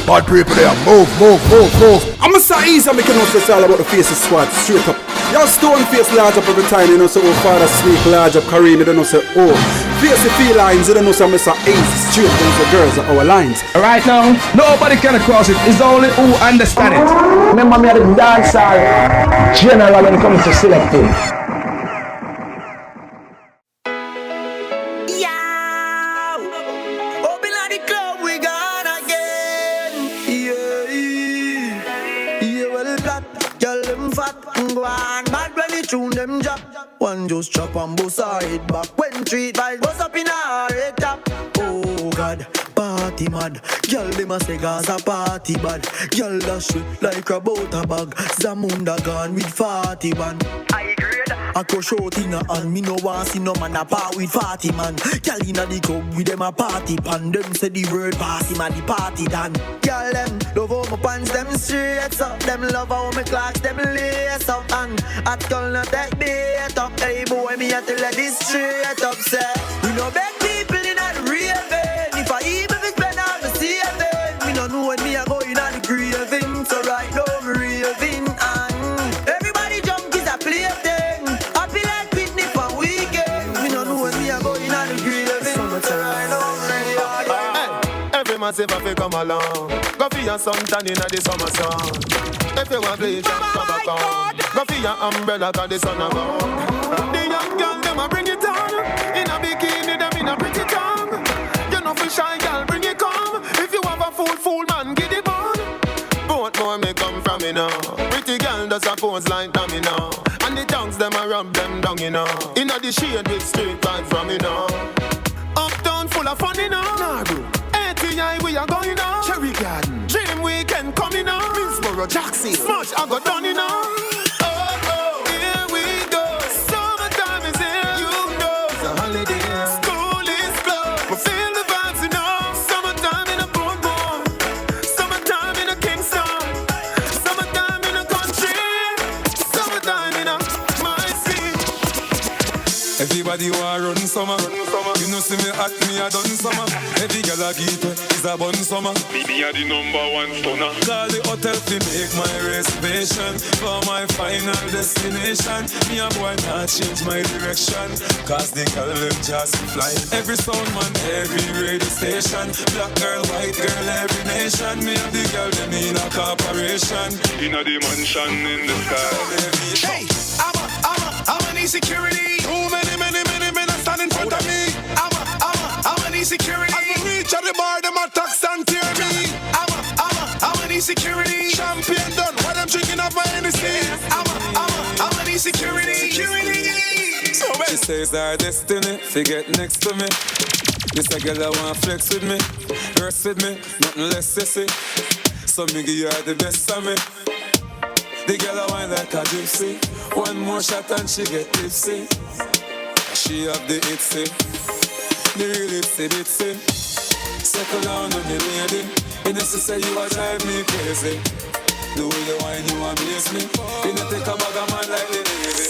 Bad people there, move. I'm a so easy, I'm making us this all about the faces squad, straight up. Y'all stone face large up every time, you know, so oh, Father Sneak large up, Kareem, you don't know, say, oh. Face the felines, you don't know, so I'm Mr. Ace, straight up, the girls are our lines. Right now, nobody can cross it, it's only who understand it. Remember me at the dance hall, general when it comes to selecting. Tune them jab. One just chop and bust her head back. When treat vibes bust up in her head top. Oh God, party mad. Girl them a say Gaza party bad. Girl dash it like a butter bag. Zamunda gone with 41. I agree. I crush out in her hand. Me no want see no man a part with 40 man. Girl inna the club with them a party pan. Them say the word party man, the party done. Girl them love how my pants them straight up. Them love how my clocks them lace up. And at girl not take bait up. Hey boy me a tell her this straight up. Say we no beg people inna the raving. If I even spend all the saving, me no know when me a go inna the graving. So right now me raving and everybody jump is a plaything. I feel like Whitney for weekend. Me no know when me a go inna the graving. So right now me every massive have to come along. Go for your suntan inna the summer sun. If you want bleach, come back on. Go for your umbrella 'cause the sun a gone. The young girl them a bring it on. In a bikini them in a pretty tongue. You know for shy girl bring it come. If you have a fool man get it on. Both more may come from me now. Pretty girl does a pose like dummy now. And the tongues them a rub them down you know. Inna the shade with straight vibes from me now. Uptown full of fun you know. ATI we are going now. Cherry Garden Dream Weekend coming now. Minsboro Jackson Smush I got done you know. Oh, here we go. Summertime is here, you know. It's a holiday. School is closed. We feel the vibes, you know. Summertime in a Boardwalk. Summertime in a Kingston. Summertime in a country. Summertime in a my city. Everybody want run summer. You know see me at me a done summer. Every girl I get is a bun summer. Me a the #1 stunner. Call the hotel to make my reservation for my final destination. Me a boy not change my direction 'cause the girl them just fly. Every sound man, every radio station. Black girl, white girl, every nation. Me and the girl them in a corporation. In a the mansion in the sky. Hey, I'm an insecurity. Too many men stand in front of me. I'm an insecurity. As we reach at the bar, them attacks and tear me. I'm an insecurity. Champion done. Why them drinking off my Hennessy? I'm an insecurity. So she says our destiny, forget next to me. This a girl I want flex with me, rest with me, nothing less sissy. So me give her the best of me. The girl I want like a gypsy. One more shot and she get tipsy. She have the itsy, the real itsy. Settle down on the lady. You know she say you a drive me crazy. The way you whine you amaze me. You know take a bag of man like the lady.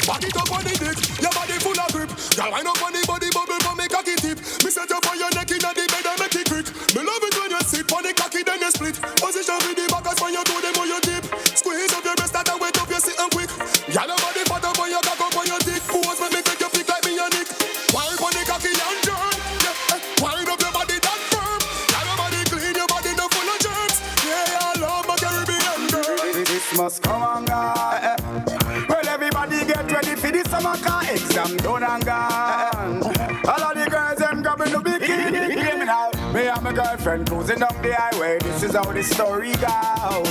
Back it up on the dick, your body full of grip. Girl, wind up on the body bubble for me cocky tip. Me set you for your neck inna the bed and make it quick. Me love it when you sit on the cocky then you split. Position with the back as when you do them on your dip. Squeeze up your breast that and wet up your sit and quick. Girl, your body fat up on your cock up on your dick. Pose when me make you flick like me and Nick. Wind on the cocky and turn. Yeah, wind up your body that firm. Girl, your body clean, your body no full of germs. Yeah, I love my Caribbean girl. This must come on, God. Well, everybody get ready for this summer car exam done and gone. All of the girls them grabbing the bikini. Hear me now. Me and my girlfriend cruising down the highway. This is how the story goes.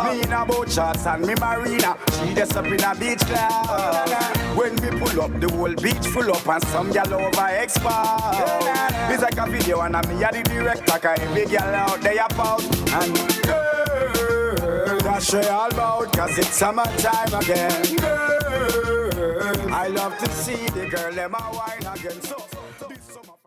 Me in a boat shots and me marina. She just up in a beach club. When we pull up, the whole beach full up and some gal over expo. It's like a video and me a the director. 'Cause every gal out there about and girl, that's what all about. 'Cause it's summertime again. Girl, I love to see the girl them a wine again. So